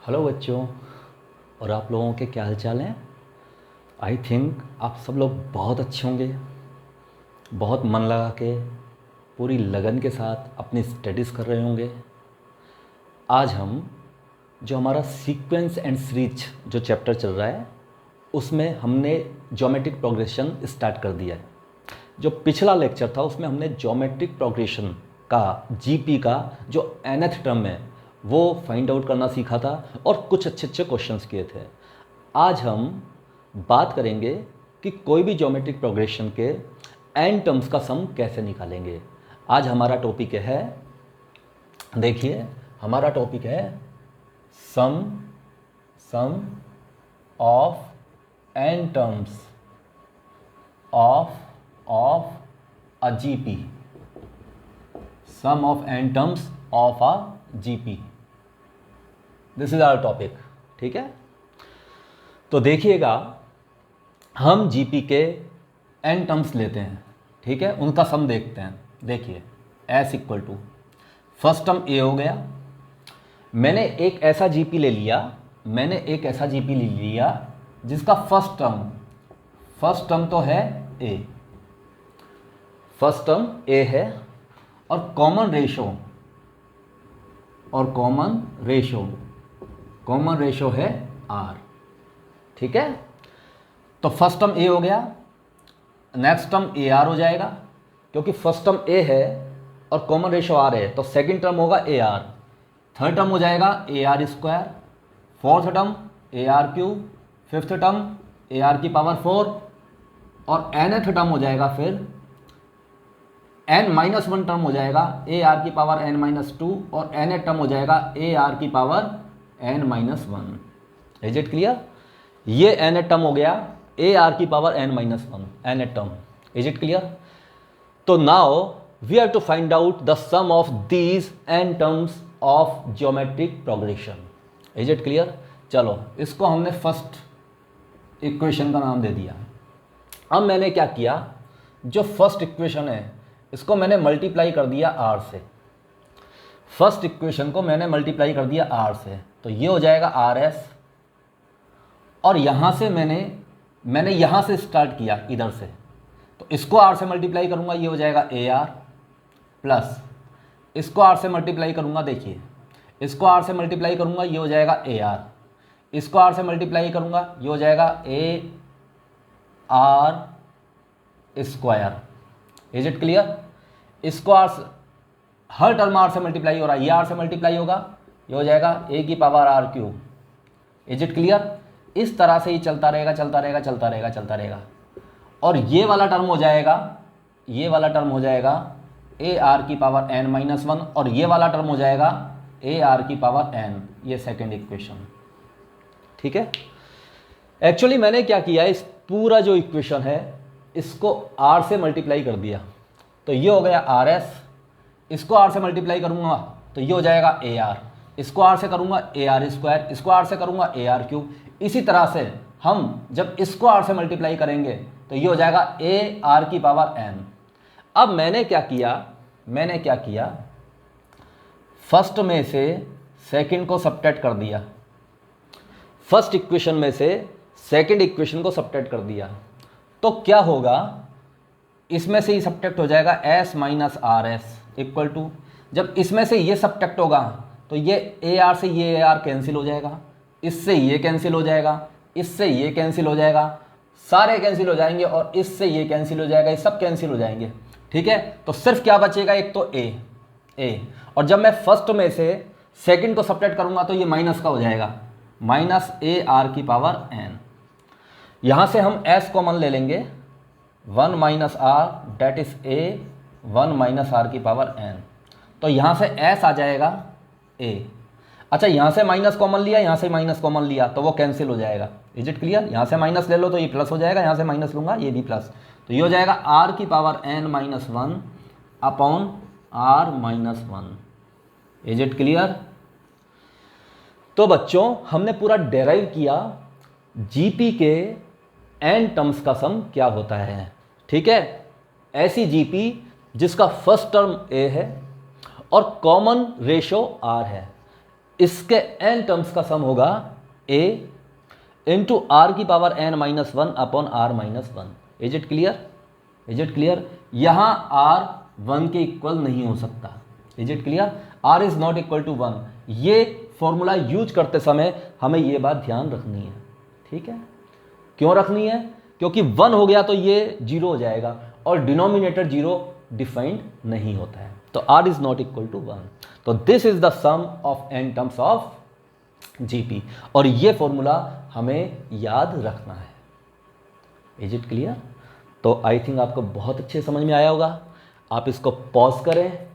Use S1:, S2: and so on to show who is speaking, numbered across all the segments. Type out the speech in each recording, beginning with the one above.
S1: Hello बच्चों, और आप लोगों के क्या हाल चाल हैं। आई थिंक आप सब लोग बहुत अच्छे होंगे, बहुत मन लगा के पूरी लगन के साथ अपनी स्टडीज़ कर रहे होंगे। आज हम जो हमारा सीक्वेंस एंड सीरीज जो चैप्टर चल रहा है उसमें हमने ज्योमेट्रिक प्रोग्रेशन स्टार्ट कर दिया है। जो पिछला लेक्चर था उसमें हमने ज्योमेट्रिक प्रोग्रेशन का जीपी का जो nth टर्म है वो फाइंड आउट करना सीखा था और कुछ अच्छे अच्छे क्वेश्चंस किए थे। आज हम बात करेंगे कि कोई भी ज्योमेट्रिक प्रोग्रेशन के n टर्म्स का सम कैसे निकालेंगे। आज हमारा टॉपिक है, देखिए हमारा टॉपिक है sum of n terms of a GP, sum of n terms of a GP, this is our topic. ठीक है, तो देखिएगा हम GP के n टर्म्स लेते हैं, ठीक है, उनका सम देखते हैं। देखिए S equal to first term A हो गया। मैंने एक ऐसा GP ले लिया जिसका फर्स्ट टर्म तो है A, फर्स्ट टर्म A है और कॉमन रेशो है R। ठीक है, तो फर्स्ट टर्म A हो गया, नेक्स्ट टर्म AR हो जाएगा क्योंकि फर्स्ट टर्म A है और कॉमन रेशो R है, तो सेकंड टर्म होगा AR, थर्ड टर्म हो जाएगा AR square, fourth term AR cube, fifth term AR की पावर 4 और nth टर्म हो जाएगा फिर n-1 टर्म हो जाएगा AR की पावर n-2 और nth टर्म हो जाएगा AR की power n-1। Is it clear? ये nth टर्म हो गया AR की power n-1 nth term. Is it clear? तो now we have to find out the sum of these n terms of geometric progression. Is it clear? चलो इसको हमने first equation का नाम दे दिया। अब मैंने क्या किया, जो फर्स्ट इक्वेशन है इसको मैंने मल्टीप्लाई कर दिया R से। फर्स्ट इक्वेशन को मैंने मल्टीप्लाई कर दिया R से, तो ये हो जाएगा RS, और यहाँ से मैंने यहाँ से स्टार्ट किया इधर से, तो इसको R से मल्टीप्लाई करूँगा, ये हो जाएगा AR प्लस इसको R से मल्टीप्लाई करूँगा, देखिए इसको R से मल्टीप्लाई करूँगा, ये हो जाएगा AR, इसको R से मल्टीप्लाई करूँगा, ये हो जाएगा AR square. Is it clear? इसको हर टर्म R से मल्टीप्लाई हो रहा है, ये R से मल्टीप्लाई होगा, ये हो जाएगा A की power R cube. Is it clear? इस तरह से ही चलता रहेगा और ये वाला टर्म हो जाएगा AR की पावर n-1 और ये वाला टर्म हो जाएगा AR की पावर n। ये सेकेंड इक्वेशन। ठीक है, एक्चुअली मैंने क्या किया, इस पूरा जो इक्वेशन है इसको R से मल्टीप्लाई कर दिया, तो ये हो गया RS, इसको R से मल्टीप्लाई करूँगा तो ये हो जाएगा AR, इसको R से करूँगा AR स्क्वायर, इसको R से करूँगा AR क्यूब। इसी तरह से हम जब इसको R से मल्टीप्लाई करेंगे तो ये हो जाएगा AR की पावर n। अब मैंने क्या किया, फर्स्ट में से सेकंड को सब्ट्रैक्ट कर दिया, फर्स्ट इक्वेशन में से सेकंड इक्वेशन को सब्ट्रैक्ट कर दिया, तो क्या होगा, इसमें से ही सब्ट्रैक्ट हो जाएगा S minus RS equal to, जब इसमें से ये सब्ट्रैक्ट होगा तो ये AR से ये AR कैंसिल हो जाएगा, इससे ये कैंसिल हो जाएगा, इससे ये कैंसिल हो जाएगा, सारे कैंसिल हो जाएंगे और इससे ये कैंसिल हो जाएगा, ये सब कैंसिल हो जाएंगे। ठीक है, तो सिर्फ क्या बचेगा, एक तो A, और जब मैं फर्स्ट में से सेकंड को सब्ट्रैक्ट करूंगा तो ये माइनस का हो जाएगा, माइनस AR की पावर n। यहाँ से हम S कॉमन ले लेंगे, 1 minus R that is A 1 minus R की पावर n, तो यहाँ से S आ जाएगा A। अच्छा, यहाँ से माइनस कॉमन लिया, यहाँ से माइनस कॉमन लिया तो वो कैंसिल हो जाएगा। Is it clear? यहाँ से माइनस ले लो तो ये प्लस हो जाएगा, यहाँ से माइनस लूँगा ये भी प्लस, तो ये हो जाएगा R की power n-1 upon R-1। Is it clear? तो बच्चों हमने पूरा डेराइव किया जीपी के n टर्म्स का सम क्या होता है। ठीक है, ऐसी जीपी जिसका फर्स्ट टर्म A है और कॉमन रेशो R है। इसके n टर्म्स का सम होगा a इंटू आर की power n minus one upon R minus one. Is it clear? Is it clear? यहां r 1 के इक्वल नहीं हो सकता। Is it clear? r is not equal to 1। ये फॉर्मूला यूज करते समय हमें ये बात ध्यान रखनी है, ठीक है? क्यों रखनी है? क्योंकि 1 हो गया तो ये 0 हो जाएगा और डिनोमिनेटर 0 डिफाइंड नहीं होता है, तो r is not equal to 1। तो this is the sum of n terms of GP, और ये फॉर्मूला हमें याद रखना है। Is it clear? तो आई थिंक आपको बहुत अच्छे समझ में आया होगा। आप इसको पॉज करें,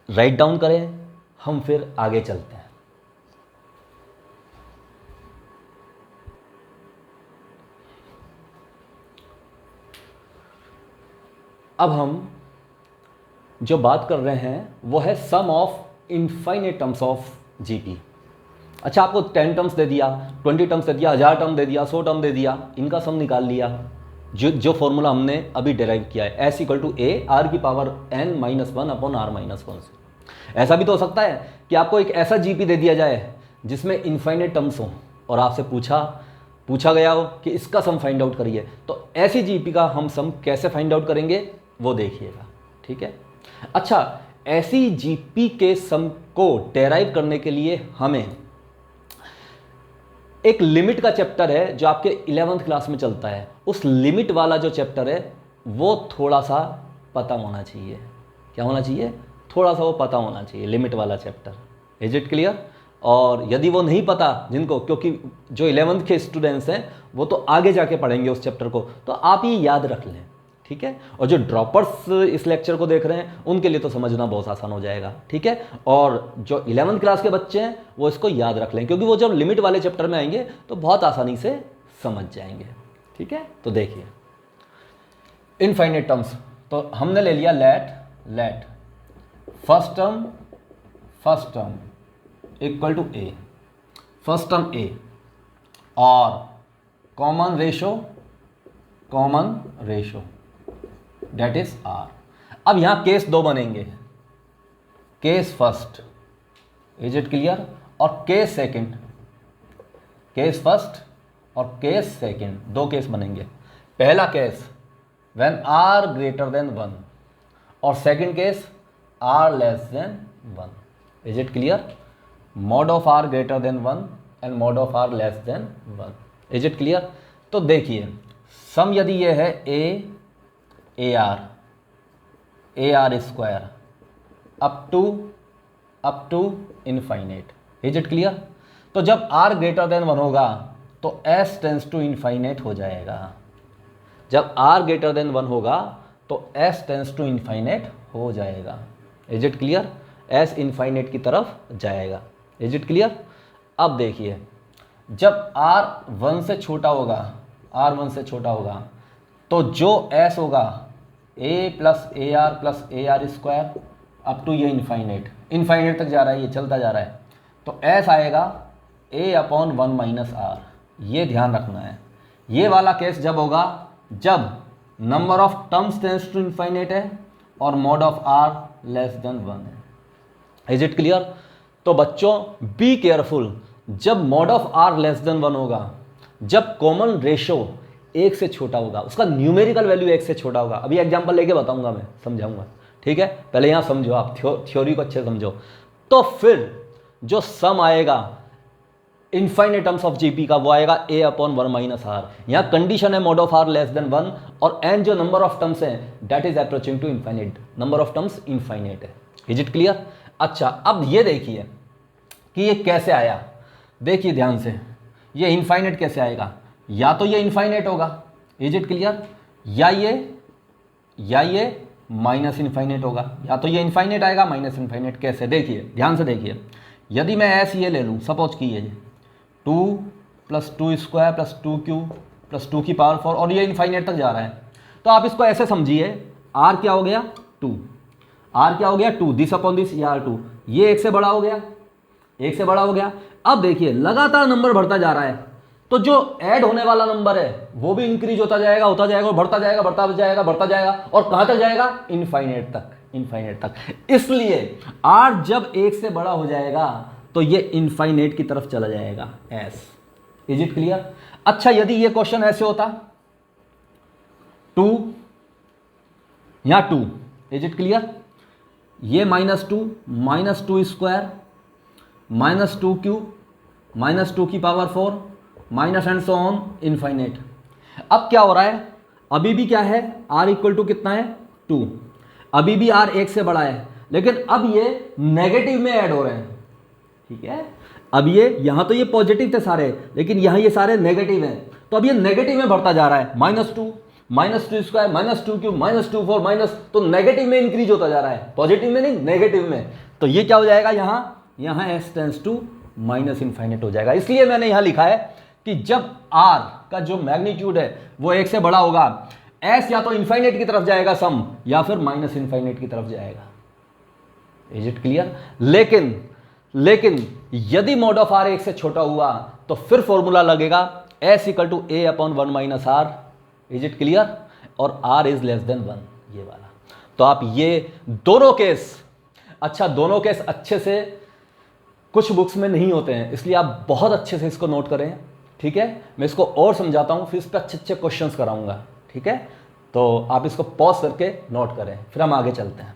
S1: राइट डाउन करें, हम फिर आगे चलते हैं। अब हम जो बात कर रहे हैं वो है sum of infinite terms of GP. अच्छा, आपको 10 टर्म्स दे दिया, 20 टर्म्स दे दिया, 1000 टर्म दे दिया, 100 टर्म दे दिया, इनका सम निकाल लिया। जो फॉर्मूला हमने अभी डिराइव किया है, S equal to A R की power n minus one upon R minus one से। ऐसा भी तो हो सकता है कि आपको एक ऐसा जीपी दे दिया जाए जिसमें इनफाइनाइट टर्म्स हो और आपसे पूछा गया हो कि इसका सम फाइंड आउट करिए, तो ऐसी जीपी का हम सम कैसे फाइंड आउट करेंगे वो देखिएगा, ठीक है? अच्छा, ऐसी जीपी के सम को डेराइव करने के लिए हमें एक लिमिट का चैप्टर है जो आपके 11th क्लास में चलता है। उस लिमिट वाला जो चैप्टर है वो थोड़ा सा पता होना चाहिए। क्या होना चाहिए? थोड़ा सा वो पता होना चाहिए, लिमिट वाला चैप्टर। Is it clear? और यदि वो नहीं पता जिनको, क्योंकि जो 11th के स्टूडेंट्स हैं वो तो आगे जाके पढ़ेंगे उस चैप्टर को, तो आप ये याद रख लें, ठीक है? और जो ड्रॉपर्स इस लेक्चर को देख रहे हैं उनके लिए तो समझना बहुत आसान हो जाएगा, ठीक है? और जो 11th क्लास के बच्चे हैं वो इसको याद रख लें, क्योंकि वो जब लिमिट वाले चैप्टर में आएंगे तो बहुत आसानी से समझ जाएंगे, ठीक है? तो देखिए, इनफाइनाइट टर्म्स, तो हमने ले लिया let first term equal to a, first term a, और common ratio that is r. अब यहां केस दो बनेंगे, case first, is it clear? और केस सेकंड, केस फर्स्ट और केस सेकंड, दो केस बनेंगे। पहला case when r greater than 1 और second case r less than 1। Is it clear? Mod of r greater than 1 and mod of are less than 1। Is it clear? तो देखिए, sum यदि ये है A R square up to infinite. Is it clear? तो जब r greater than 1 होगा तो s tense to infinite हो जाएगा। जब r ग्रेटर देन 1 होगा तो s टेंस टू इनफाइनाइट हो जाएगा। Is it clear? s infinite की तरफ जाएगा। Is it clear? अब देखिए, जब r 1 से छोटा होगा तो जो s होगा a plus A R square up to ये इनफाइनाइट तक जा रहा है, ये चलता जा रहा है, तो s आएगा a अपॉन 1 माइनस आर। ये ध्यान रखना है। ये वाला केस जब होगा जब number of terms tends to infinite है और mod of are less than 1 है। Is it clear? तो बच्चों बी केयरफुल, जब mod of are less than 1 होगा, जब कॉमन रेशो 1 से छोटा होगा, उसका न्यूमेरिकल वैल्यू 1 से छोटा होगा। अभी एग्जांपल लेके बताऊंगा, मैं समझाऊंगा, ठीक है? पहले यहाँ समझो, आप थ्योरी को अच्छे समझो। तो फिर जो सम आएगा इनफाइनाइट टर्म्स ऑफ जीपी का, वो आएगा a अपॉन 1 माइनस आर। यहाँ कंडीशन है mod of are less than 1 और n जो नंबर ऑफ टर्म्स हैं that is approaching to infinite, number of terms infinite है। Is it clear? अच्छा, अब ये देखिए कि ये कैसे आया। देखिए ध्यान से, ये इनफाइनाइट कैसे आएगा? या तो ये इनफाइनाइट होगा, इज इट क्लियर? या ये माइनस इनफाइनाइट होगा, या तो ये इनफाइनाइट आएगा माइनस इनफाइनाइट। कैसे? देखिए, ध्यान से देखिए, यदि मैं ऐसे ये ले लूँ, सपोज की ये 2 प्लस 2 स्क्वायर प्लस 2 प्लस 2 की पावर 4 और ये इनफाइनाइट तक जा रहा है, तो आप इसको ऐसे समझिए, r क्या हो गया 2, r क्या हो गया 2, दिस अपॉन दिस, ये r2, ये 1 से बड़ा हो गया। अब देखिए लगातार नंबर बढ़ता जा रहा है, तो जो ऐड होने वाला नंबर है वो भी इंक्रीज होता जाएगा और बढ़ता जाएगा और कहां तक जाएगा? इनफाइनाइट तक। इसलिए r जब 1 से बड़ा हो जाएगा तो ये इनफाइनेट की तरफ चला जाएगा एस। Is it clear? अच्छा, यदि ये क्वेश्चन ऐसे होता 2 या 2, इज इट क्लियर? ये -2 स्क्वायर -2 क्यूब -2 की power 4 minus and so on infinite. अब क्या हो रहा है, अभी भी क्या है, r इक्वल टू कितना है 2, अभी भी r 1 से बड़ा है, लेकिन अब ये नेगेटिव में ऐड हो रहे हैं। ठीक है, अब ये यहां तो ये पॉजिटिव थे सारे, लेकिन यहां ये सारे नेगेटिव हैं, तो अब ये नेगेटिव में बढ़ता जा रहा है। -2 स्क्वायर -2 क्यूब -2 4 माइनस, तो नेगेटिव में इंक्रीज होता जा रहा है, पॉजिटिव में नहीं, नेगेटिव में। तो ये क्या हो जाएगा, यहां s tends to minus infinite हो जाएगा। इसलिए मैंने यहां लिखा है कि जब r का जो मैग्नीट्यूड है वो 1 से बड़ा होगा, s या तो इनफाइनेट की तरफ जाएगा सम, या फिर माइनस इनफाइनेट की तरफ जाएगा। Is it clear? लेकिन यदि mod ऑफ r 1 से छोटा हुआ तो फिर फॉर्मूला लगेगा s equal to a upon 1 minus r। Is it clear? और r इज लेस देन 1, ये वाला। तो आप ये दोनों केस अच्छे से कुछ बुक्स में नहीं होते हैं, इसलिए आप बहुत अच्छे से इसको नोट करें। ठीक है, मैं इसको और समझाता हूं, फिर इस पर अच्छे क्वेश्चंस कराऊंगा। ठीक है, तो आप इसको पॉज करके नोट करें, फिर हम आगे चलते हैं।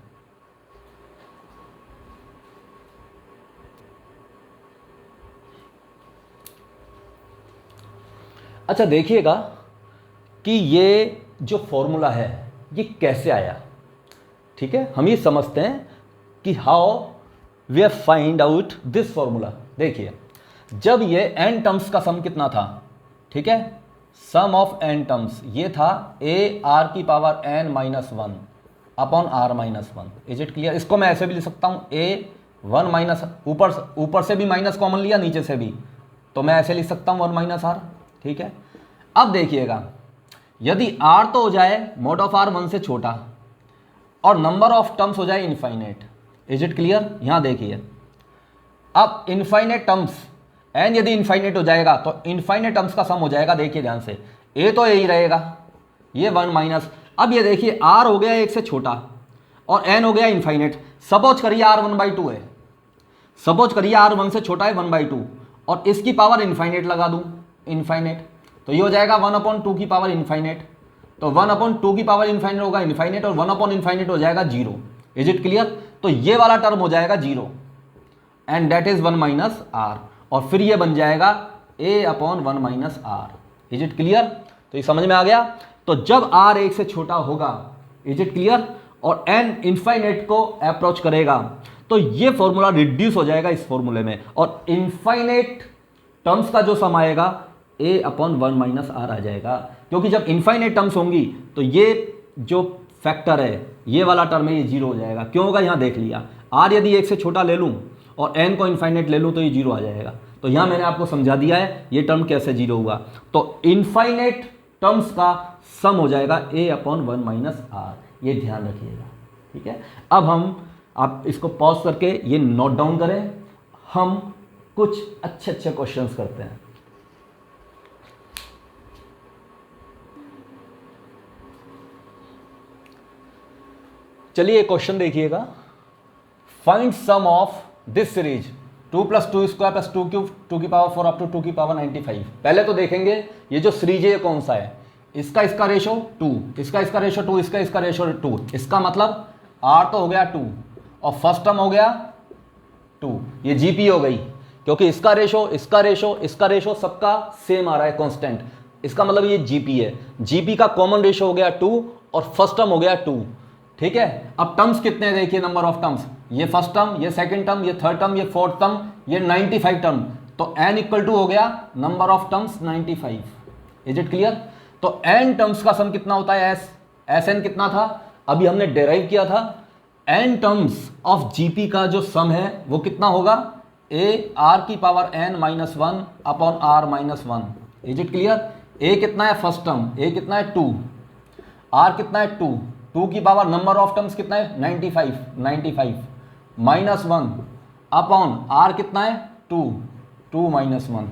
S1: अच्छा, देखिएगा कि ये जो फॉर्मूला है ये कैसे आया। ठीक है, हम ये समझते हैं कि how we have find out this formula. देखिए, जब ये n टर्म्स का सम कितना था, ठीक है, सम ऑफ n टर्म्स ये था a r की power n minus 1 upon r minus 1। Is it clear? इसको मैं ऐसे भी लिख सकता हूँ, a 1 माइनस, ऊपर से भी माइनस कॉमन लिया, नीचे से भी, तो मैं ऐसे लिख सकता हूँ 1 माइनस r। ठीक है, अब देखिएगा, यदि r तो हो जाए mod ऑफ r 1 से छोटा और नंबर ऑफ टर्म्स हो जाए इनफाइनेट। Is it clear? यहां देखिए, अब इनफाइनेट टर्म्स n यदि इनफाइनेट हो जाएगा तो इनफाइनेट टर्म्स का सम हो जाएगा। देखिए ध्यान से, a तो यही रहेगा, ये 1 माइनस, अब ये देखिए r हो गया 1 से छोटा और n हो गया इनफाइनेट। सपोज करिए r 1/2 है, सपोज करिए r 1 से छोटा है 1/2 और इसकी पावर इनफाइनेट लगा दूं, इनफाइनेट, तो ये हो जाएगा 1/2 की पावर इनफाइनेट। तो 1/2 की पावर इनफाइनेट होगा इनफाइनेट, और 1 इनफाइनेट हो जाएगा 0। Is it clear? तो ये वाला टर्म हो जाएगा 0 and that is 1 minus r, और फिर ये बन जाएगा a upon 1 minus r। Is it clear? तो ये समझ में आ गया। तो जब r 1 से छोटा होगा, इज इट क्लियर, और n इनफाइनेट को अप्रोच करेगा, तो ये फॉर्मूला रिड्यूस हो जाएगा इस फॉर्मूले में, और इनफाइनेट टर्म्स का जो सम आएगा a अपॉन 1 माइनस r आ जाएगा। क्योंकि जब इनफाइनेट टर्म्स होंगी तो ये जो फैक्टर है, ये वाला टर्म है, ये 0 हो जाएगा। क्यों होगा? यहाँ देख लिया, r यदि 1 से छोटा ले लूँ और n को इनफाइनेट ले लूँ तो ये 0 आ जाएगा। तो यहाँ मैंने आपको समझा दिया है ये टर्म कैसे 0 हुआ। तो इनफाइनेट टर्म्स का सम हो जाएगा a अपॉन 1 माइनस r, ये ध्यान रखिएगा। ठीक है, अब आप इसको पॉज करके ये नोट डाउन करें, हम कुछ अच्छे क्वेश्चंस करते हैं। चलिए क्वेश्चन देखिएगा, find sum of this series 2 + 2 square + 2 cube 2 की पावर 4 अप टू 2 की पावर 95। पहले तो देखेंगे ये जो सीरीज है ये कौन सा है, इसका रेशो 2, इसका रेशो 2, इसका रेशो 2, इसका मतलब r तो हो गया 2 और फर्स्ट टर्म हो गया 2, ये जीपी हो गई, क्योंकि इसका रेशो सबका सेम आ रहा है कांस्टेंट, इसका मतलब ये जीपी है। जीपी का कॉमन रेशो हो गया 2 और फर्स्ट टर्म हो गया 2। ठीक है, अब टर्म्स कितने हैं देखिए, नंबर ऑफ टर्म्स, ये फर्स्ट टर्म, ये सेकंड टर्म, ये थर्ड टर्म, ये फोर्थ टर्म, ये 95 टर्म, तो n इक्वल टू हो गया number of terms 95। Is it clear? तो n टर्म्स का सम कितना होता है, Sn कितना था, अभी हमने डेराइव किया था। n टर्म्स ऑफ जीपी का जो सम है वो कितना होगा, a r की power n minus 1 upon r minus 1। Is it clear? a कितना है फर्स्ट टर्म, a कितना है 2, r कितना है 2 की पावर नंबर ऑफ टर्म्स कितना है 95 माइनस 1 अपॉन r कितना है 2 minus 1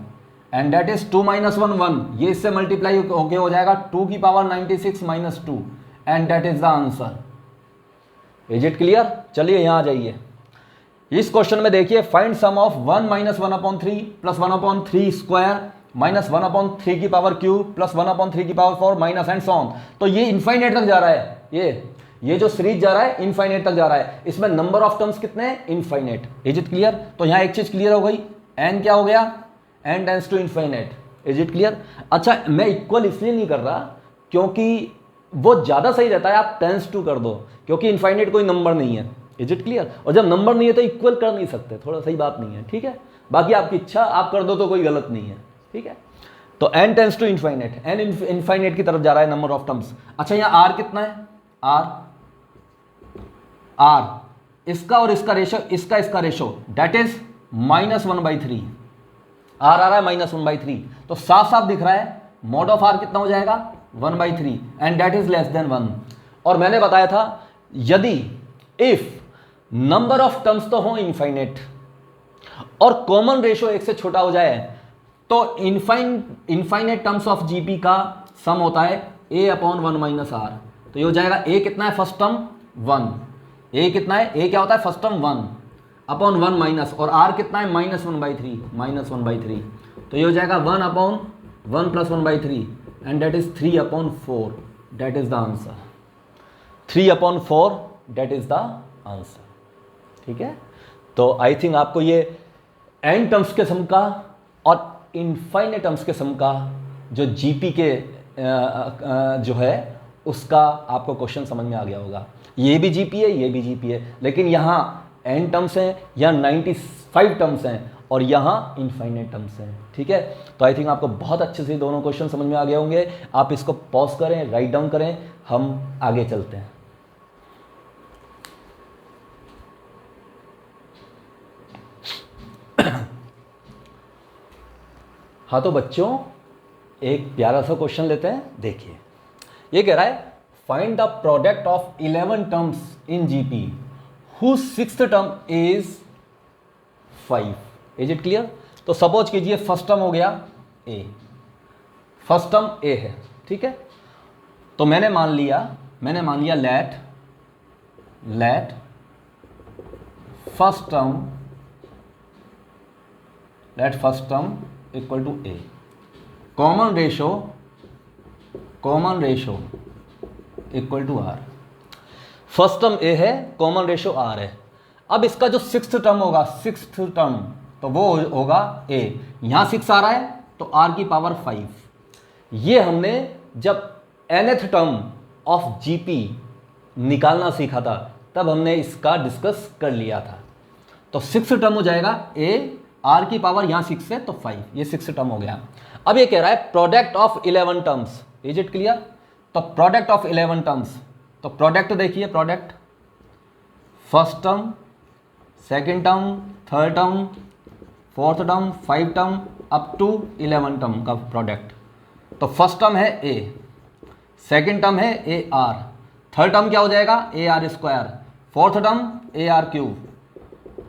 S1: and that is 2 minus 1, ये इससे मल्टीप्लाई होके हो जाएगा 2 की power 96 minus 2 and that is the answer. Is it clear? चलिए यहाँ आ जाइए, इस क्वेश्चन में देखिए find sum of 1 minus 1/3 plus 1/3 square minus 1/3 की पावर क्यूब प्लस 1/3 की power 4 minus and so on. तो ये इनफाइनाइट तक जा रहा है, ये जो सीरीज जा रहा है इनफाइनाइट तक जा रहा है। इसमें नंबर ऑफ टर्म्स कितने हैं? इनफाइनाइट। Is it clear? तो यहां एक चीज क्लियर हो गई, एन क्या हो गया? N tends to infinite. Is it clear? अच्छा, मैं इक्वल इसलिए नहीं कर रहा क्योंकि वो ज्यादा सही रहता है आप टेंस टू कर दो, क्योंकि इनफाइनाइट कोई नंबर नहीं है। Is it clear? और जब नंबर नहीं है तो इक्वल कर नहीं सकते, थोड़ा सही बात नहीं है, ठीक है। बाकी आपकी इच्छा, आप कर दो तो कोई गलत नहीं है, ठीक है। तो n tends to infinite, n infinite की तरफ जा रहा है नंबर ऑफ टर्म्स। अच्छा, यहाँ r कितना है? r इसका और इसका रेशो, इसका रेशो, दैट इज -1/3। r आ रहा है -1/3, तो साफ साफ दिख रहा है मॉड ऑफ r कितना हो जाएगा? 1/3 and that is less than 1। और मैंने बताया था यदि इफ नंबर ऑफ टर्म्स तो हो इनफाइनाइट और कॉमन रेशो 1 से छोटा हो जाए तो इनफाइनाइट टर्म्स ऑफ जीपी का सम होता है a/1 - r। तो ये हो जाएगा a कितना है? First term 1। a कितना है? a क्या होता है? फर्स्ट टर्म 1/1 माइनस, और r कितना है? -1/3। तो ये हो जाएगा 1/1 + 1/3 and that is 3/4। That is the answer. 3/4 that is the answer, ठीक है। तो आई थिंक आपको ये n टर्म्स के सम का और इनफाइनाइट टर्म्स के सम का जो जीपी के जो है उसका आपको क्वेश्चन समझ में आ गया होगा। ये भी जीपी है, ये भी जीपी है, लेकिन यहाँ n टर्म्स हैं, यहाँ 95 टर्म्स हैं और यहाँ इनफाइनाइट टर्म्स हैं, ठीक है। तो आई थिंक आपको बहुत अच्छे से दोनों क्वेश्चन समझ में आ गए होंगे। आप इसको पॉज करें, राइट डाउन करें, हम आगे चलते हैं। हाँ, तो बच्चों एक प्यारा सा क्वेश्चन लेते हैं। देखिए, ये कह रहा है find the product of 11 terms in GP whose sixth term is 5। Is it clear? तो सपोज कीजिए फर्स्ट टर्म हो गया a, फर्स्ट टर्म a है, ठीक है। तो मैंने मान लिया let first term equal to a, common ratio equal to r। First term a है, कॉमन रेशो r है। अब इसका जो सिक्स्थ टर्म होगा, तो वो होगा a। यहां 6 आ रहा है तो r की पावर 5। ये हमने जब nth टर्म ऑफ जीपी निकालना सीखा था तब हमने इसका डिस्कस कर लिया था। तो सिक्स्थ टर्म हो जाएगा a, r की पावर यहां 6 है तो 5, ये सिक्स्थ टर्म हो गया। अब ये कह रहा है product of 11 terms. Is it clear? तो प्रोडक्ट ऑफ 11 टर्म्स, तो प्रोडक्ट देखिए, product first term, second term, third term, fourth term, 5 term up to 11 term का प्रोडक्ट। तो फर्स्ट टर्म है a, सेकेंड टर्म है ar, थर्ड टर्म क्या हो जाएगा? ar², फोर्थ टर्म ar³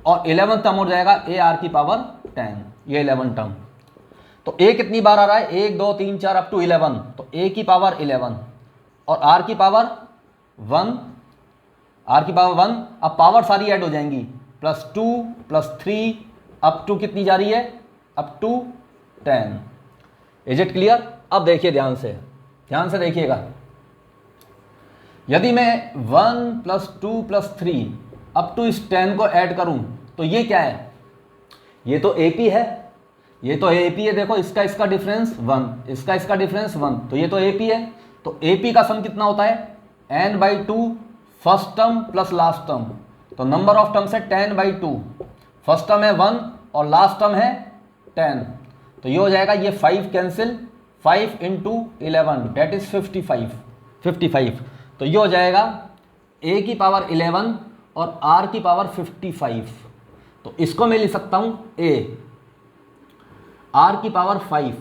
S1: और 11th टर्म हो जाएगा ar की पावर 10। ये 11 टर्म। तो a कितनी बार आ रहा है? 1 2 3 4 अप टू 11, तो a की पावर 11 और r की पावर 1, अब पावर सारी ऐड हो जाएंगी, +2 +3 अप टू कितनी जा रही है? Up to 10। Is it clear? अब देखिए ध्यान से देखिएगा, यदि मैं 1 + 2 + 3 अप टू इस 10 को ऐड करूं तो ये क्या है? ये तो AP है, देखो इसका डिफरेंस 1, इसका डिफरेंस 1, तो ये तो AP है। तो AP का सम कितना होता है? n/2 first term plus last term. तो नंबर ऑफ टर्म्स है 10/2, फर्स्ट टर्म है 1 और लास्ट टर्म है 10। तो ये हो जाएगा, ये 5 कैंसिल, 5 × 11 दैट इज 55। तो ये हो जाएगा a की पावर 11 और r की पावर 55। तो इसको मैं लिख सकता हूं a r की पावर 5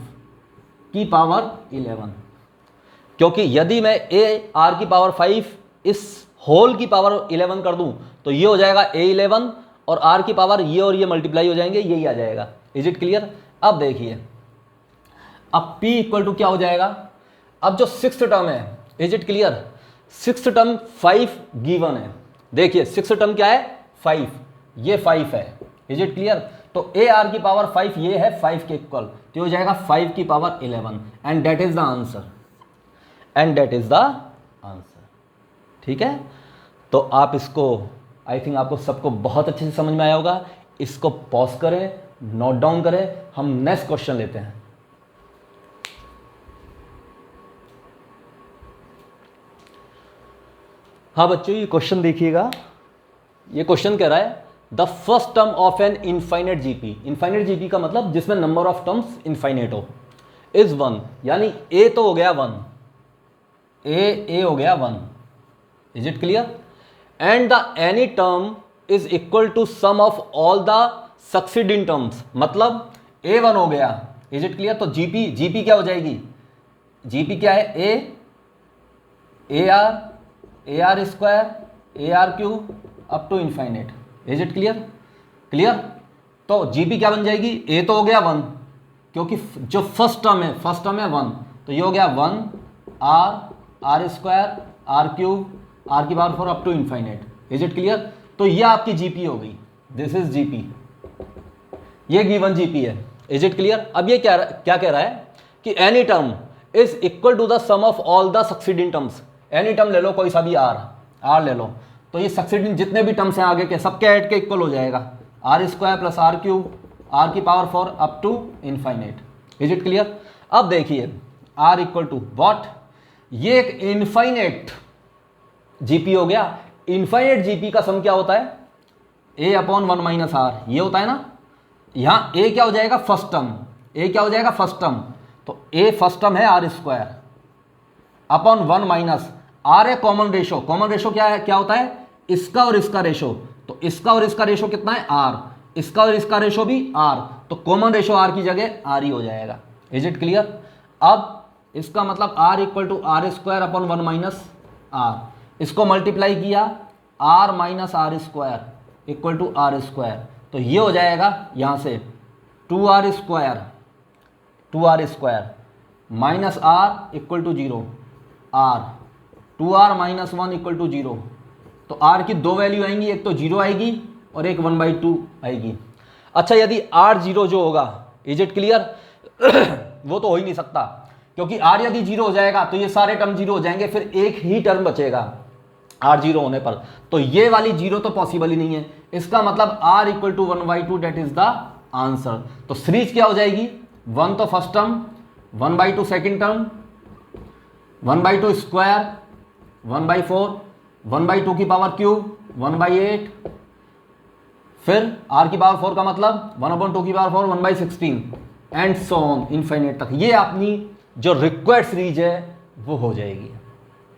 S1: की पावर 11, क्योंकि यदि मैं a r की पावर 5 इस होल की पावर 11 कर दूं तो ये हो जाएगा a11 और r की पावर ये और ये मल्टीप्लाई हो जाएंगे, यही आ जाएगा। Is it clear? अब देखिए, अब p इक्वल टू क्या हो जाएगा? अब जो सिक्स्थ टर्म है, is it clear? Sixth term 5 given है। देखिए सिक्स्थ टर्म क्या है? 5। ये 5 है। Is it clear? तो ए आर की पावर 5 ये है 5 के इक्वल, तो हो जाएगा 5 की power 11 and that is the answer, and that is the answer. ठीक है, तो आप इसको, आई थिंक आपको सबको बहुत अच्छे से समझ में आया होगा। इसको पॉज करें, नोट डाउन करें, हम नेक्स्ट क्वेश्चन लेते हैं। हाँ बच्चों, ये क्वेश्चन देखिएगा। ये क्वेश्चन कह रहा है the first term of an infinite GP. Infinite GP का मतलब जिसमें नंबर ऑफ टर्म्स इनफाइनेट हो, इज 1, यानी ए तो हो गया 1, ए हो गया 1। Is it clear? And the any term is equal to sum of all the succeeding terms, मतलब a1 हो गया। Is it clear? तो जीपी क्या हो जाएगी? जीपी क्या है? A R square A R cube up to infinite. Is it clear? Clear? तो जीपी क्या बन जाएगी? ए तो हो गया 1, क्योंकि जो फर्स्ट टर्म है 1, तो ये हो गया 1 r square r cube r की power 4 up to infinite. Is it clear? तो ये आपकी जीपी हो गई, दिस इज जीपी, ये गिवन जीपी है। Is it clear? अब ये क्या कह रहा है कि any term is equal to the sum of all the succeeding terms. Any term ले लो, कोई सा भी आर ले लो, तो ये सक्सीडिंग जितने भी टर्म्स हैं आगे के, सबके ऐड के इक्वल हो जाएगा, r square plus r cube r की power 4 up to infinite. Is it clear? अब देखिए आर इक्वल टू वॉट, ये एक इनफाइनेट जीपी हो गया। इनफाइनेट जीपी का सम क्या होता है? ए अपॉन 1 माइनस आर, ये होता है ना। यहां ए क्या हो जाएगा? फर्स्ट टर्म, ए क्या हो जाएगा? फर्स्ट टर्म, तो ए फर्स्ट टर्म है R square upon 1 minus R है कॉमन रेशो। कॉमन रेशो क्या है? क्या होता है? इसका और इसका रेशो, तो इसका और इसका रेशो कितना है? आर, इसका और इसका रेशो भी आर, तो कॉमन रेशो आर की जगह आर ही हो जाएगा। Is it clear? अब इसका मतलब R equal to R square upon 1 minus R, इसको मल्टीप्लाई किया R minus R square equal to R square, तो ये हो जाएगा यहां से 2r square minus R equal to 0, or 2r minus 1 equal to 0। तो r की दो वैल्यू आएंगी, एक तो 0 आएगी और एक 1/2 आएगी। अच्छा, यदि r 0 जो होगा, इज इट क्लियर? वो तो हो ही नहीं सकता, क्योंकि r यदि 0 हो जाएगा तो ये सारे टर्म 0 हो जाएंगे, फिर एक ही टर्म बचेगा r 0 होने पर, तो ये वाली 0 तो पॉसिबल ही नहीं है। इसका मतलब r equal to 1/2 that is the answer. तो सीरीज क्या हो जाएगी? 1 तो first term, 1/2 second term, 1/2 square 1/4, 1/2 की पावर क्यूब 1/8, फिर r की पावर 4 का मतलब 1/2 की power 4 1/16 and so on infinite तक। ये अपनी जो रिक्वायर्ड सीरीज है वो हो जाएगी।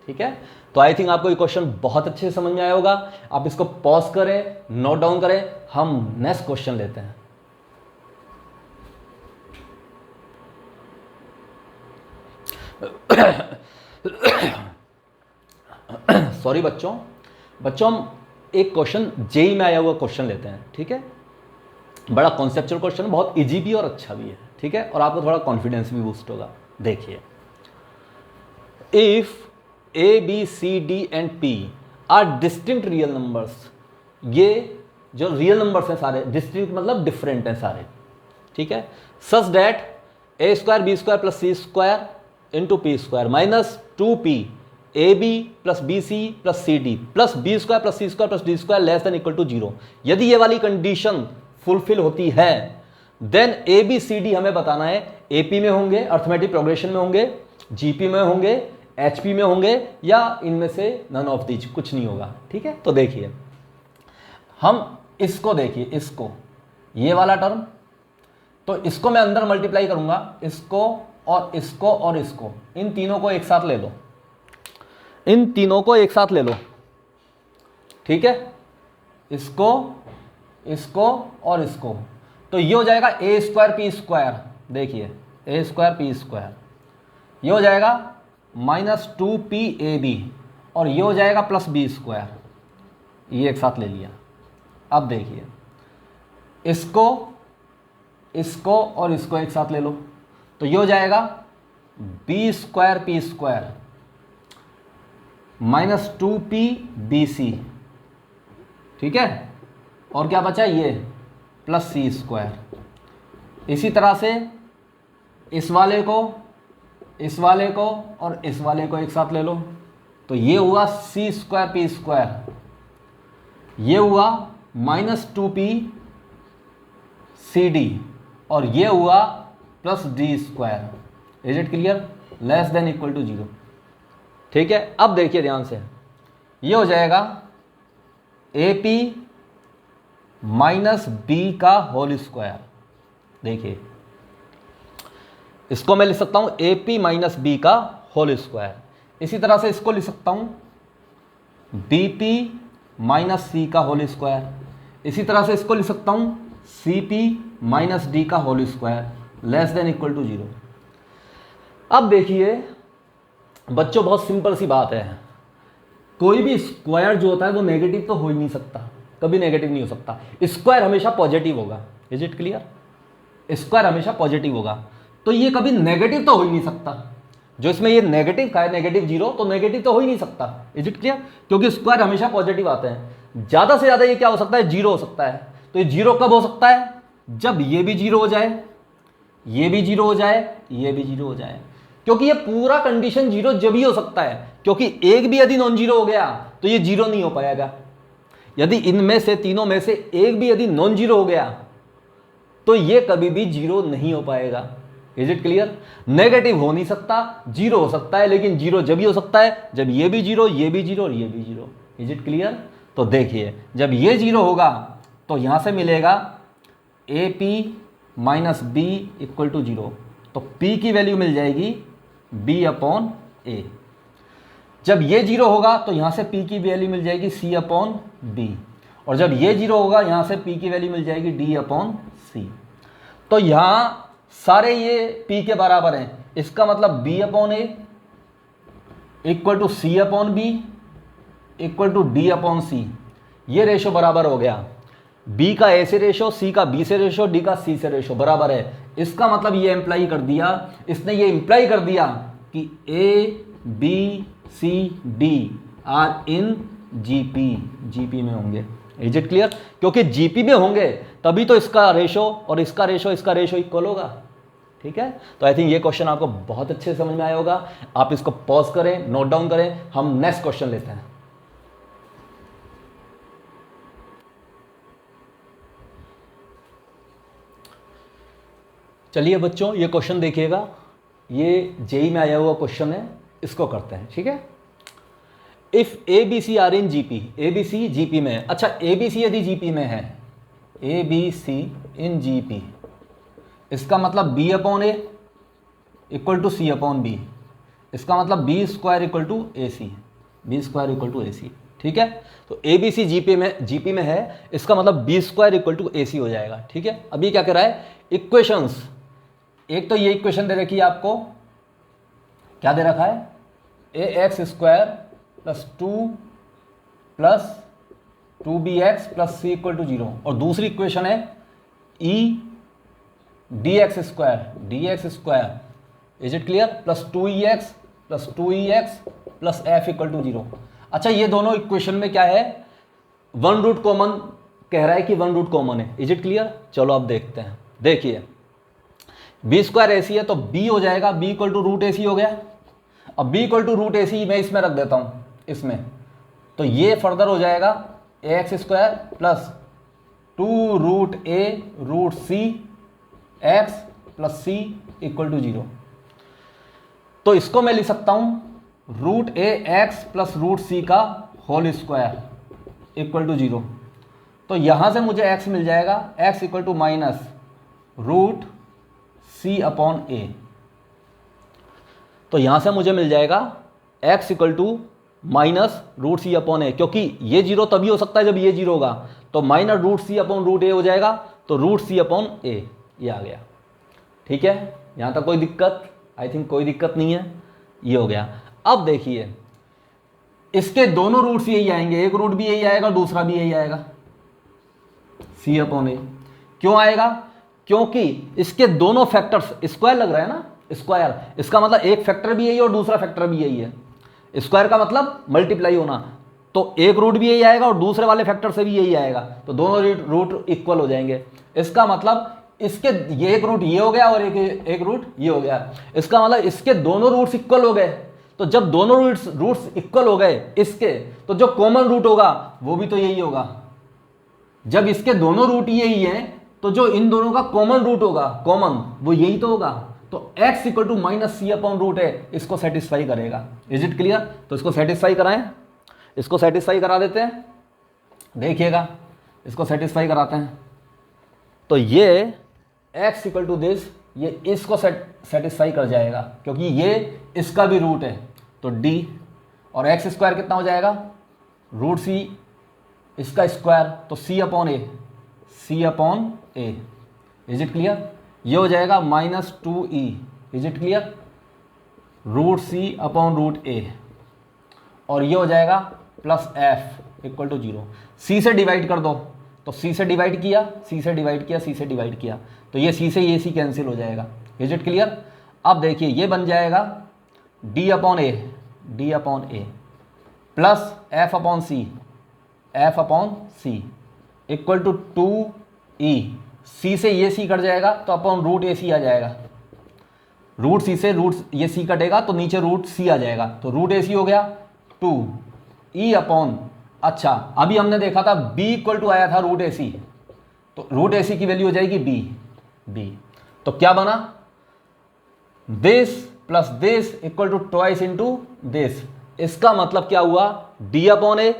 S1: ठीक है, तो आई थिंक आपको ये क्वेश्चन बहुत अच्छे से समझ में आया होगा। आप इसको पॉज करें, नोट डाउन करें, हम नेक्स्ट क्वेश्चन लेते हैं। सॉरी बच्चों, हम एक क्वेश्चन जेई में आया हुआ क्वेश्चन लेते हैं। ठीक है, बड़ा कॉन्सेप्चुअल क्वेश्चन, बहुत इजी भी और अच्छा भी है। ठीक है, और आपको थोड़ा कॉन्फिडेंस भी बूस्ट होगा। देखिए, if A B C D and P are distinct real numbers, ये जो रियल नंबर्स हैं सारे, डिस्टिंक्ट मतलब डिफरेंट हैं सारे। ठीक है, such that A square B square plus C square into P square minus 2p A B plus B C plus C D plus B square plus C square plus D square less than equal to 0। यदि ये वाली condition fulfil होती है, then A B C D हमें बताना है AP में होंगे, अर्थमेटिक प्रोग्रेशन में होंगे, जीपी में होंगे, एचपी में होंगे, या इनमें से नन ऑफ दीज, कुछ नहीं होगा। ठीक है, तो देखिए हम इसको, देखिए इसको, ये वाला टर्म, तो इसको मैं अंदर मल्टीप्लाई करूंगा, इसको और इसको और इसको, इन तीनों को एक साथ ले लो, इन तीनों को एक साथ ले लो। ठीक है, इसको, इसको और इसको, तो ये हो जाएगा ए स्क्वायर पी स्क्वायर। देखिए ए स्क्वायर पी स्क्वायर, ये हो जाएगा माइनस 2p ए बी, और ये हो जाएगा प्लस बी स्क्वायर, ये एक साथ ले लिया। अब देखिए इसको, इसको और इसको एक साथ ले लो, तो ये हो जाएगा B square P square minus 2p B C. ठीक है, और क्या बचा ये प्लस सी स्क्वायर। इसी तरह से इस वाले को और इस वाले को एक साथ ले लो, तो ये हुआ सी स्क्वायर पी स्क्वायर, ये हुआ -2p सी डी, और ये हुआ plus D square. Is it clear? Less than equal to 0। ठीक है, अब देखिए ध्यान से, ये हो जाएगा ए पी माइनस बी का होल स्क्वायर। देखिए इसको मैं लिख सकता हूं ए पी माइनस बी का होल स्क्वायर। इसी तरह से इसको लिख सकता हूं बी पी माइनस सी का होल स्क्वायर। इसी तरह से इसको लिख सकता हूं सी पी माइनस डी का whole square less than equal to 0। अब देखिए बच्चों, बहुत सिंपल सी बात है, कोई भी स्क्वायर जो होता है वो नेगेटिव तो हो ही नहीं सकता, कभी नेगेटिव नहीं हो सकता। स्क्वायर हमेशा पॉजिटिव होगा। Is it clear? स्क्वायर हमेशा पॉजिटिव होगा, तो ये कभी नेगेटिव तो हो ही नहीं सकता। जो इसमें ये नेगेटिव का है, नेगेटिव 0, तो नेगेटिव तो हो ही नहीं सकता। Is it clear? क्योंकि स्क्वायर हमेशा पॉजिटिव आते हैं। ज़्यादा से ज़्यादा ये क्या हो सकता है? 0 हो सकता है। तो ये 0 कब हो सकता है? जब ये भी 0 हो जाए, ये भी 0 हो जाए, ये भी 0 हो जाए। क्योंकि ये पूरा कंडीशन 0 जब ही हो सकता है, क्योंकि एक भी यदि नॉन 0 हो गया तो ये 0 नहीं हो पाएगा। यदि इनमें से तीनों में से एक भी यदि नॉन 0 हो गया तो ये कभी भी 0 नहीं हो पाएगा। Is it clear? नेगेटिव हो नहीं सकता, 0 हो सकता है, लेकिन 0 जब ही हो सकता है जब ये भी 0, ये भी 0 और ये भी 0। Is it clear? तो देखिए जब ये 0 होगा तो यहां से मिलेगा A P minus B equal to 0। तो p की वैल्यू मिल जाएगी b अपॉन ए। जब ये 0 होगा तो यहां से p की वैल्यू मिल जाएगी c अपॉन b, और जब ये 0 होगा यहां से p की वैल्यू मिल जाएगी d अपॉन c। तो यहां सारे ये p के बराबर हैं, इसका मतलब b upon A equal to c upon b equal to d upon c। ये रेशो बराबर हो गया, b का a से रेशो, c का b से रेशो, d का c से रेशो बराबर है। इसका मतलब ये इंप्लाई कर दिया, इसने ये इंप्लाई कर दिया कि a b c d are in GP में होंगे। Is it clear? क्योंकि जीपी में होंगे तभी तो इसका रेशो और इसका रेशो इक्वल होगा। ठीक है, तो आई थिंक ये क्वेश्चन आपको बहुत अच्छे से समझ में आया होगा। आप इसको पॉज करें, नोट डाउन करें, हम नेक्स्ट क्वेश्चन लेते हैं। चलिए बच्चों, ये क्वेश्चन देखिएगा, ये जेई में आया हुआ क्वेश्चन है, इसको करते हैं। ठीक है, if A B C are in GP, A B C GP में है। अच्छा, ए बी सी यदि जीपी में है, ए बी सी इन जीपी, इसका मतलब b upon A equal to c upon b, इसका मतलब b square equal to a c, b square equal to a c. ठीक है, तो ए बी सी जीपी में है, इसका मतलब b square equal to a सी हो जाएगा। ठीक है, अभी क्या कह रहा है? इक्वेशंस, एक तो ये इक्वेशन दे रखी है आपको, क्या दे रखा है? A x square plus 2 plus 2bx plus C equal to 0, और दूसरी इक्वेशन है e d x square, is it clear, plus 2ex plus f equal to 0। अच्छा, ये दोनों इक्वेशन में क्या है? वन रूट कॉमन कह रहा है कि वन रूट कॉमन है। Is it clear? चलो अब देखते हैं। देखिए बी स्क्वायर ए सी है तो b हो जाएगा, b इक्वल टू रूट ए सी हो गया। अब b इक्वल टू रूट ए सी मैं इसमें रख देता हूं, इसमें, तो ये फर्दर हो जाएगा a x square plus 2 root a root c x plus C equal to 0। तो इसको मैं लिख सकता हूं root a x plus root c का होल स्क्वायर इक्वल टू 0। तो यहां से मुझे x मिल जाएगा, x equal to minus root c upon a. तो यहां से मुझे मिल जाएगा x equal to minus root c upon a, क्योंकि ये 0 तभी हो सकता है जब ये 0 होगा, तो minus root c upon root ए हो जाएगा, तो रूट सी अपॉन ए ये आ गया। ठीक है, यहां तक कोई दिक्कत? आई थिंक कोई दिक्कत नहीं है, ये हो गया। अब देखिए इसके दोनों रूट्स यही आएंगे, एक रूट भी यही आएगा, दूसरा भी यही आएगा, सी अपॉन ए। क्यों आएगा? क्योंकि इसके दोनों फैक्टर्स स्क्वायर लग रहा है ना, स्क्वायर, इसका मतलब एक फैक्टर भी यही है और दूसरा फैक्टर भी यही है। स्क्वायर का मतलब मल्टीप्लाई होना, तो एक रूट भी यही आएगा और दूसरे वाले फैक्टर से भी यही आएगा, तो दोनों रूट इक्वल हो जाएंगे। इसका मतलब इसके ये एक रूट ये हो गया और एक रूट ये हो गया। इसका मतलब इसके दोनों रूट्स इक्वल हो गए। तो जब दोनों रूट्स इक्वल हो गए इसके, तो जो कॉमन रूट होगा वो भी तो यही होगा। जब इसके दोनों रूट यही हैं तो जो इन दोनों का कॉमन रूट होगा, कॉमन, वो यही तो होगा। तो x equal to minus C upon root है, इसको सेटिस्फाई करेगा। Is it clear? तो इसको सेटिस्फाई कराएं, इसको सेटिस्फाई करा देते हैं। देखिएगा, इसको सेटिस्फाई कराते हैं। तो ये x इक्वल टू दिस, ये इसको सेटिस्फाई कर जाएगा क्योंकि ये इसका भी रूट है। तो d और x स्क्वायर कितना हो जाएगा, रूट c इसका स्क्वायर, तो c upon a, c upon a. Is it clear? ये हो जाएगा -2e। Is it clear? Root c upon root a, और ये हो जाएगा plus f equal to 0। c से डिवाइड कर दो, तो c से डिवाइड किया, c से डिवाइड किया, c से डिवाइड किया, तो ये c से ये c कैंसिल हो जाएगा। Is it clear? अब देखिए ये बन जाएगा d upon A plus f upon C equal to 2e। c से ये c कट जाएगा तो अपॉन रूट ए सी आ जाएगा। रूट c से रूट ये c कटेगा तो नीचे रूट c आ जाएगा, तो रूट ए सी हो गया 2e अपॉन, अच्छा अभी हमने देखा था b इक्वल टू आया था रूट ए सी, तो रूट ए सी की वैल्यू हो जाएगी b। तो क्या बना, this plus this equal to twice into this. इसका मतलब क्या हुआ, d upon A,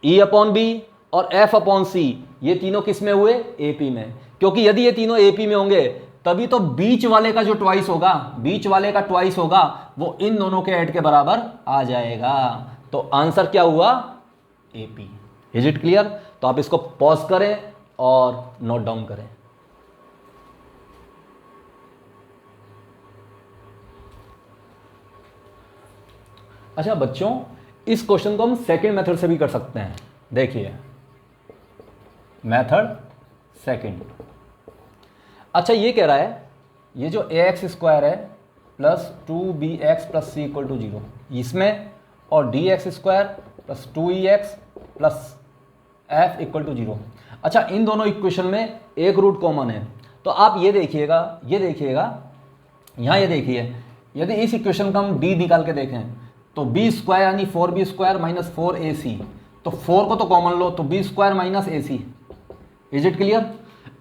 S1: e upon B और f अपॉन सी, ये तीनों किस में हुए, AP में। क्योंकि यदि ये तीनों AP में होंगे तभी तो बीच वाले का जो ट्वाइस होगा, बीच वाले का ट्वाइस होगा, वो इन दोनों के ऐड के बराबर आ जाएगा। तो आंसर क्या हुआ, AP। Is it clear? तो आप इसको पॉज करें और नोट डाउन करें। अच्छा बच्चों, इस क्वेश्चन को हम सेकंड मेथड से भी कर सकते हैं। देखिए मेथड सेकंड। अच्छा ये कह रहा है, ये जो ax स्क्वायर है plus 2bx plus C equal to 0, इसमें और dx square plus 2ex plus f equal to 0। अच्छा इन दोनों इक्वेशन में एक रूट कॉमन है, तो आप ये देखिएगा यहाँ ये देखिए, यदि इस इक्वेशन का हम d निकाल के देखें तो b स्क्वायर यानी 4b स्क्वायर माइनस 4ac, तो 4 को तो कॉमन लो, तो b square minus ac। Is it clear?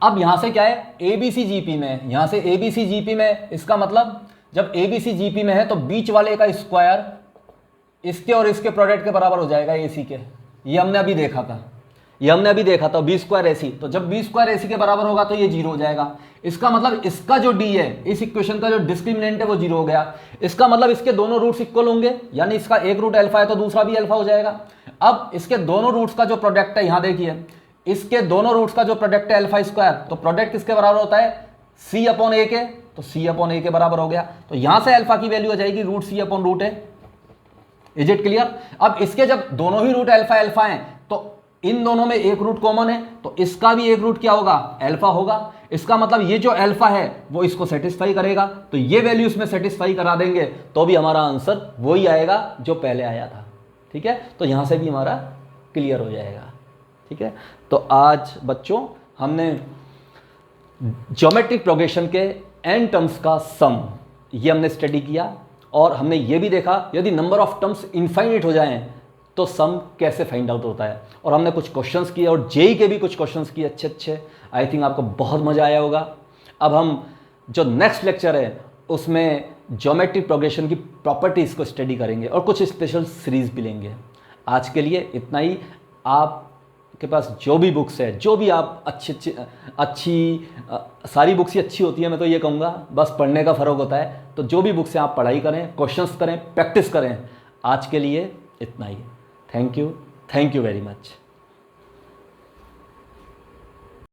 S1: अब यहां से क्या है, ABC GP में है, यहां से ABC GP में, इसका मतलब जब ABC GP में है तो बीच वाले का स्क्वायर इसके और इसके प्रोडक्ट के बराबर हो जाएगा AC के। ये हमने अभी देखा था, b स्क्वायर AC, तो जब b स्क्वायर AC के बराबर होगा तो ये 0 हो जाएगा। इसका मतलब इसका जो d है, इस इक्वेशन का जो डिस्क्रिमिनेंट है वो 0 हो गया। इसका मतलब इसके दोनों रूट्स इक्वल होंगे, यानी इसका एक रूट अल्फा है तो दूसरा भी अल्फा हो जाएगा। अब इसके दोनों रूट्स का जो प्रोडक्ट है, यहां देखिए इसके दोनों रूट्स का जो प्रोडक्ट है अल्फा स्क्वायर, तो प्रोडक्ट किसके बराबर होता है, c अपॉन ए के, तो c अपॉन ए के बराबर हो गया। तो यहां से अल्फा की वैल्यू हो जाएगी root c upon root A. Is it clear? अब इसके जब दोनों ही रूट अल्फा हैं तो इन दोनों में एक रूट कॉमन है, तो इसका भी एक रूट क्या होगा, अल्फा होगा। इसका मतलब ये जो अल्फा है वो इसको सेटिस्फाई करेगा, तो ये वैल्यू इसमें सेटिस्फाई करा देंगे तो भी हमारा आंसर वही आएगा जो पहले आया था। ठीक है, तो यहां से भी हमारा क्लियर हो जाएगा। ठीक है, तो आज बच्चों हमने ज्योमेट्रिक प्रोग्रेशन के n टर्म्स का सम ये हमने स्टडी किया, और हमने ये भी देखा यदि नंबर ऑफ टर्म्स इनफाइनाइट हो जाएं तो सम कैसे फाइंड आउट होता है। और हमने कुछ क्वेश्चंस किए और जेई के भी कुछ क्वेश्चंस किए अच्छे। आई थिंक आपको बहुत मज़ा आया होगा। अब हम जो नेक्स्ट लेक्चर है उसमें ज्योमेट्रिक प्रोग्रेशन की प्रॉपर्टीज़ को स्टडी करेंगे और कुछ स्पेशल सीरीज भी लेंगे। आज के लिए इतना ही। आपके पास जो भी बुक्स है, जो भी आप अच्छी सारी बुक्स ही अच्छी होती है, मैं तो ये कहूँगा, बस पढ़ने का फ़र्क होता है। तो जो भी बुक्स हैं आप पढ़ाई करें, क्वेश्चंस करें, प्रैक्टिस करें। आज के लिए इतना ही। Thank you very much.